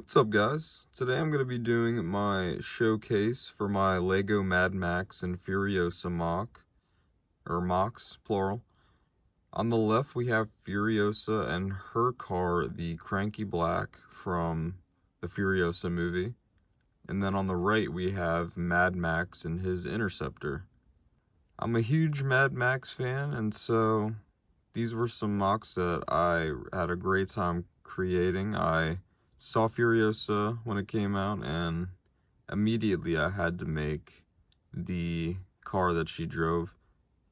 What's up, guys? Today I'm going to be doing my showcase for my Lego Mad Max and Furiosa MOC, or MOCS, plural. On the left we have Furiosa and her car, the Cranky Black from the Furiosa movie. And then on the right we have Mad Max and his Interceptor. I'm a huge Mad Max fan, and so these were some MOCs that I had a great time creating. I saw Furiosa when it came out, and immediately I had to make the car that she drove.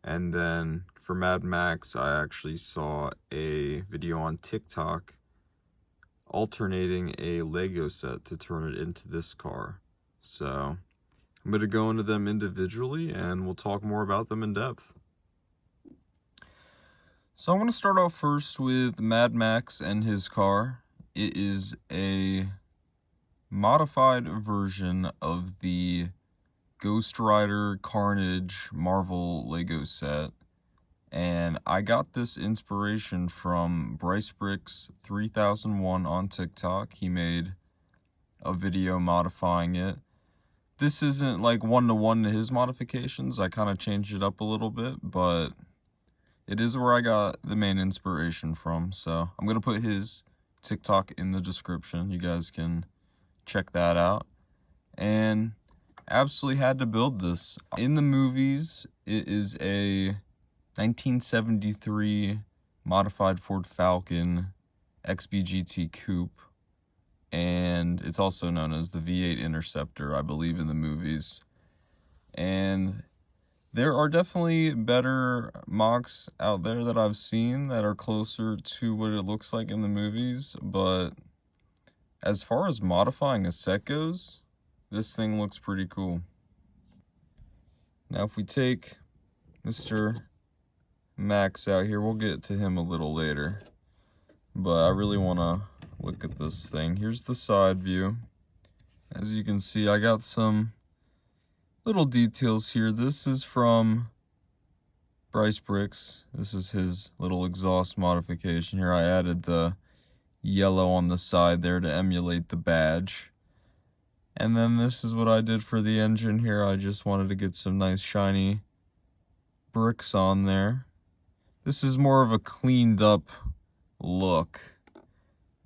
And then for Mad Max, I actually saw a video on TikTok alternating a Lego set to turn it into this car. So I'm going to go into them individually, and we'll talk more about them in depth. So I'm going to start off first with Mad Max and his car. It is a modified version of the Ghost Rider Carnage Marvel Lego set. And I got this inspiration from Bryce Brick's 3001 on TikTok. He made a video modifying it. This isn't like one-to-one to his modifications. I kind of changed it up a little bit, but it is where I got the main inspiration from. So I'm going to put his TikTok in the description. You guys can check that out. And absolutely had to build this. In the movies, it is a 1973 modified Ford Falcon XBGT coupe, and it's also known as the V8 Interceptor, I believe, in the movies. And there are definitely better MOCs out there that I've seen that are closer to what it looks like in the movies, but as far as modifying a set goes, this thing looks pretty cool. Now if we take Mr. Max out here, we'll get to him a little later, but I really want to look at this thing. Here's the side view. As you can see, I got some little details here. This is from Bryce Bricks. This is his little exhaust modification here. I added the yellow on the side there to emulate the badge. And then this is what I did for the engine here. I just wanted to get some nice shiny bricks on there. This is more of a cleaned up look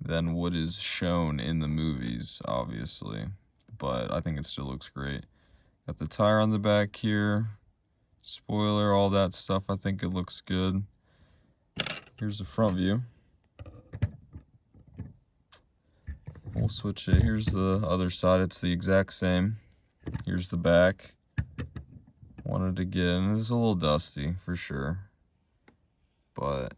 than what is shown in the movies, obviously, but I think it still looks great. Got the tire on the back here, spoiler, all that stuff. I think it looks good. Here's the front view. We'll switch it. Here's the other side. It's the exact same. Here's the back. Wanted to get, and it's a little dusty for sure, but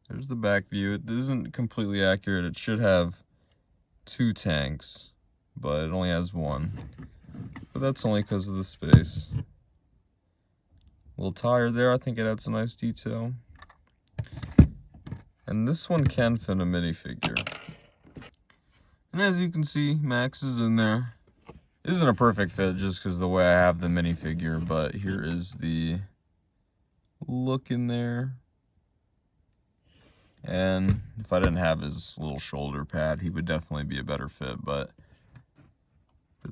there's the back view. It isn't completely accurate. It should have 2 tanks, but it only has 1. But that's only because of the space. Little tire there. I think it adds a nice detail. And this one can fit a minifigure. And as you can see, Max is in there. It isn't a perfect fit just because of the way I have the minifigure, but here is the look in there. And if I didn't have his little shoulder pad, he would definitely be a better fit, but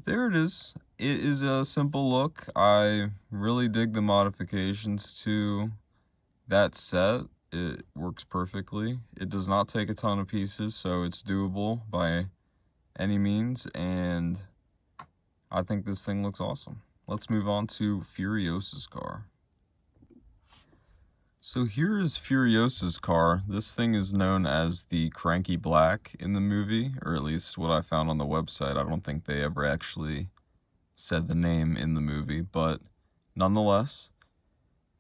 there it is. It is a simple look. I really dig the modifications to that set. It works perfectly. It does not take a ton of pieces, so it's doable by any means, and I think this thing looks awesome. Let's move on to Furiosa's car. So here is Furiosa's car. This thing is known as the Cranky Black in the movie, or at least what I found on the website. I don't think they ever actually said the name in the movie, but nonetheless,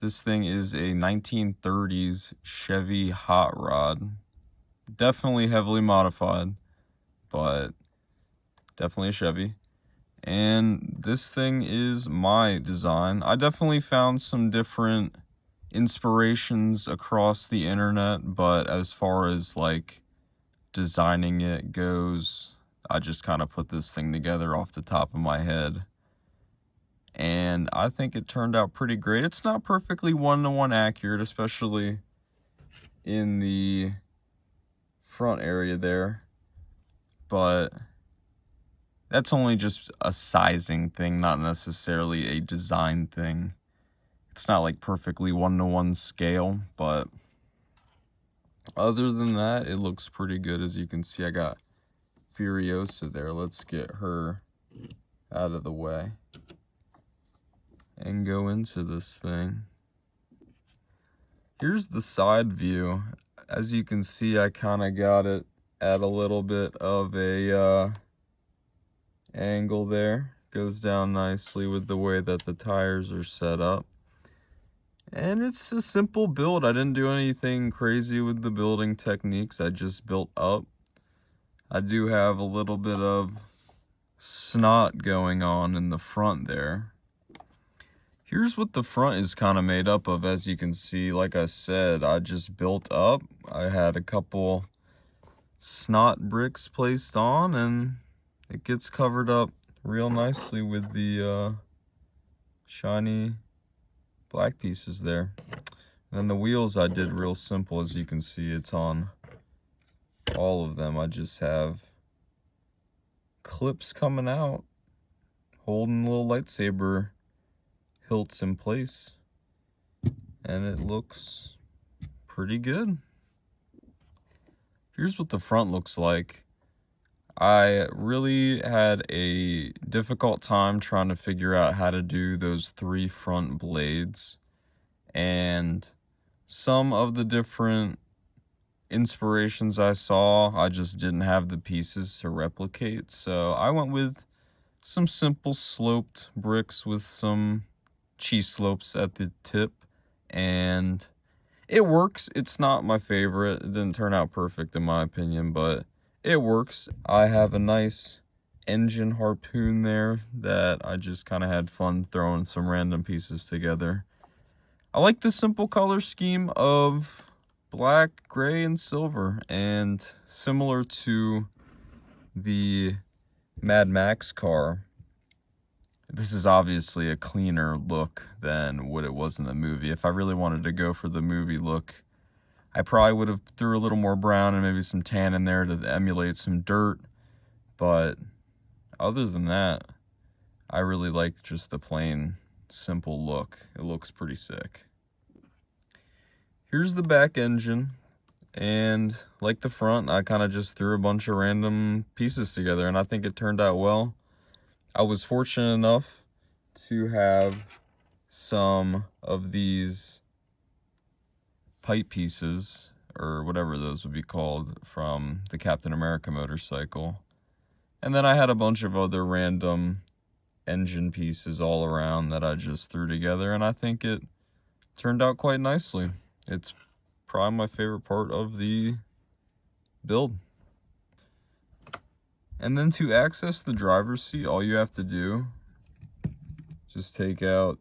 this thing is a 1930s Chevy hot rod. Definitely heavily modified, but definitely a Chevy. And this thing is my design. I definitely found some different inspirations across the internet, but as far as like designing it goes, I just kind of put this thing together off the top of my head, and I think it turned out pretty great. It's not perfectly one-to-one accurate, especially in the front area there, but that's only just a sizing thing, not necessarily a design thing. It's not like perfectly one-to-one scale, but other than that, it looks pretty good. As you can see, I got Furiosa there. Let's get her out of the way and go into this thing. Here's the side view. As you can see, I kind of got it at a little bit of a angle there. Goes down nicely with the way that the tires are set up. And it's a simple build. I didn't do anything crazy with the building techniques. I just built up. I do have a little bit of snot going on in the front there. Here's what the front is kind of made up of. As you can see, like I said, I just built up. I had a couple snot bricks placed on, and it gets covered up real nicely with the shiny black pieces there. And then the wheels I did real simple. As you can see, it's on all of them. I just have clips coming out holding little lightsaber hilts in place, and it looks pretty good. Here's what the front looks like. I really had a difficult time trying to figure out how to do those 3 front blades, and some of the different inspirations I saw, I just didn't have the pieces to replicate. So I went with some simple sloped bricks with some cheese slopes at the tip, and it works. It's not my favorite. It didn't turn out perfect in my opinion, but it works. I have a nice engine harpoon there that I just kind of had fun throwing some random pieces together. I like the simple color scheme of black, gray, and silver, and similar to the Mad Max car, this is obviously a cleaner look than what it was in the movie. If I really wanted to go for the movie look, I probably would have threw a little more brown and maybe some tan in there to emulate some dirt. But other than that, I really like just the plain, simple look. It looks pretty sick. Here's the back engine. And like the front, I kind of just threw a bunch of random pieces together, and I think it turned out well. I was fortunate enough to have some of these pipe pieces, or whatever those would be called, from the Captain America motorcycle. And then I had a bunch of other random engine pieces all around that I just threw together, and I think it turned out quite nicely. It's probably my favorite part of the build. And then to access the driver's seat, all you have to do, just take out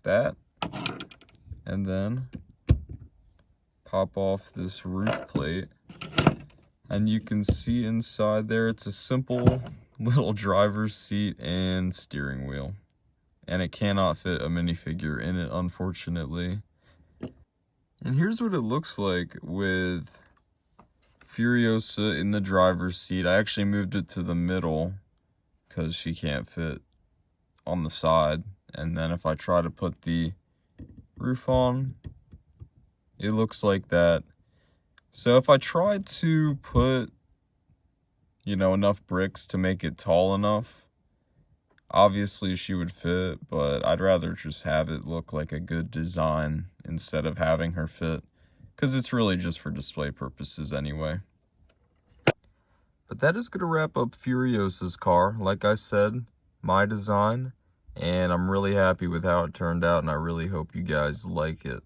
that, and then pop off this roof plate, and you can see inside there, it's a simple little driver's seat and steering wheel. And it cannot fit a minifigure in it, unfortunately. And here's what it looks like with Furiosa in the driver's seat. I actually moved it to the middle because she can't fit on the side. And then if I try to put the roof on, it looks like that. So if I tried to put, enough bricks to make it tall enough, obviously she would fit, but I'd rather just have it look like a good design instead of having her fit, because it's really just for display purposes anyway. But that is going to wrap up Furiosa's car. Like I said, my design, and I'm really happy with how it turned out, and I really hope you guys like it.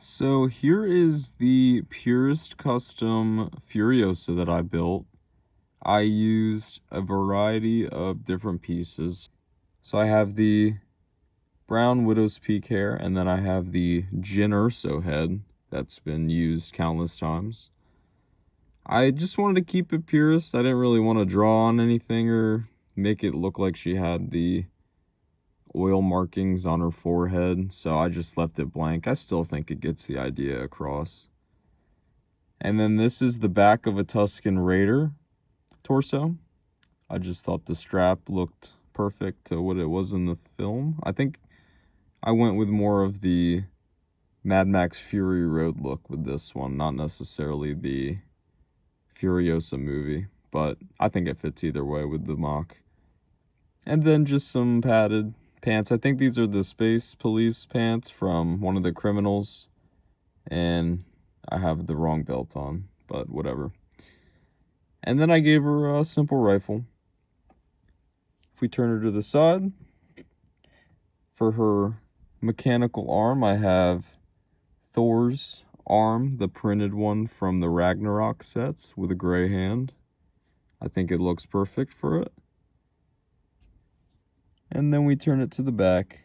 So here is the purest custom Furiosa that I built. I used a variety of different pieces. So I have the brown widow's peak hair, and then I have the Jyn Erso head that's been used countless times. I just wanted to keep it purist. I didn't really want to draw on anything or make it look like she had the oil markings on her forehead, so I just left it blank. I still think it gets the idea across. And then this is the back of a Tusken Raider torso. I just thought the strap looked perfect to what it was in the film. I think I went with more of the Mad Max Fury Road look with this one, not necessarily the Furiosa movie, but I think it fits either way with the mock. And then just some padded pants. I think these are the Space Police pants from one of the criminals, and I have the wrong belt on, but whatever. And then I gave her a simple rifle. If we turn her to the side, for her mechanical arm, I have Thor's arm, the printed one from the Ragnarok sets with a gray hand. I think it looks perfect for it. And then we turn it to the back.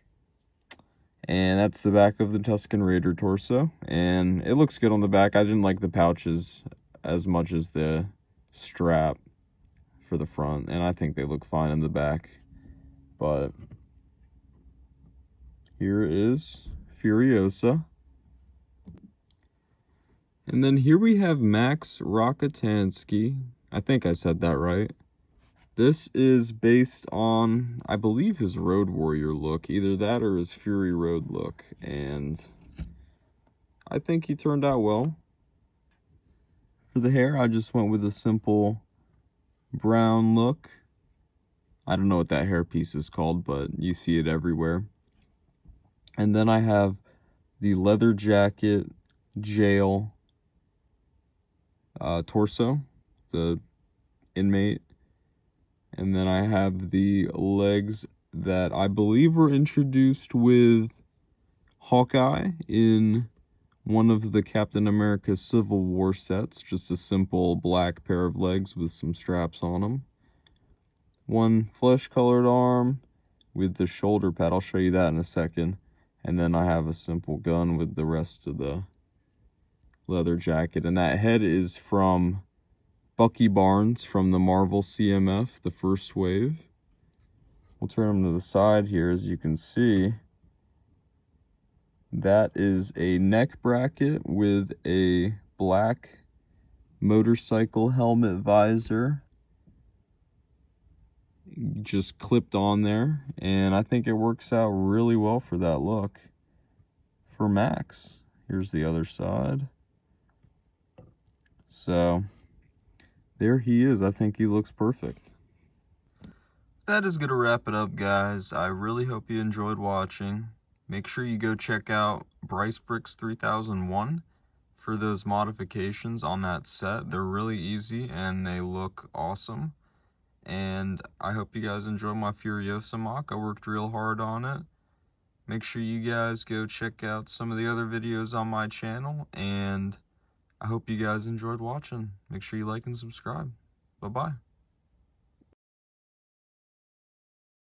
And that's the back of the Tusken Raider torso. And it looks good on the back. I didn't like the pouches as much as the strap for the front. And I think they look fine in the back. But here is Furiosa. And then here we have Max Rockatansky. I think I said that right. This is based on, I believe, his Road Warrior look. Either that or his Fury Road look. And I think he turned out well. For the hair, I just went with a simple brown look. I don't know what that hairpiece is called, but you see it everywhere. And then I have the leather jacket jail torso, the inmate. And then I have the legs that I believe were introduced with Hawkeye in one of the Captain America Civil War sets. Just a simple black pair of legs with some straps on them. One flesh-colored arm with the shoulder pad. I'll show you that in a second. And then I have a simple gun with the rest of the leather jacket. And that head is from Bucky Barnes from the Marvel CMF, the first wave. We'll turn him to the side here. As you can see, that is a neck bracket with a black motorcycle helmet visor just clipped on there, and I think it works out really well for that look for Max. Here's the other side. So there he is. I think he looks perfect. That is going to wrap it up, guys. I really hope you enjoyed watching. Make sure you go check out Bryce Bricks 3001 for those modifications on that set. They're really easy and they look awesome. And I hope you guys enjoy my Furiosa mock. I worked real hard on it. Make sure you guys go check out some of the other videos on my channel, and I hope you guys enjoyed watching. Make sure you like and subscribe. Bye-bye.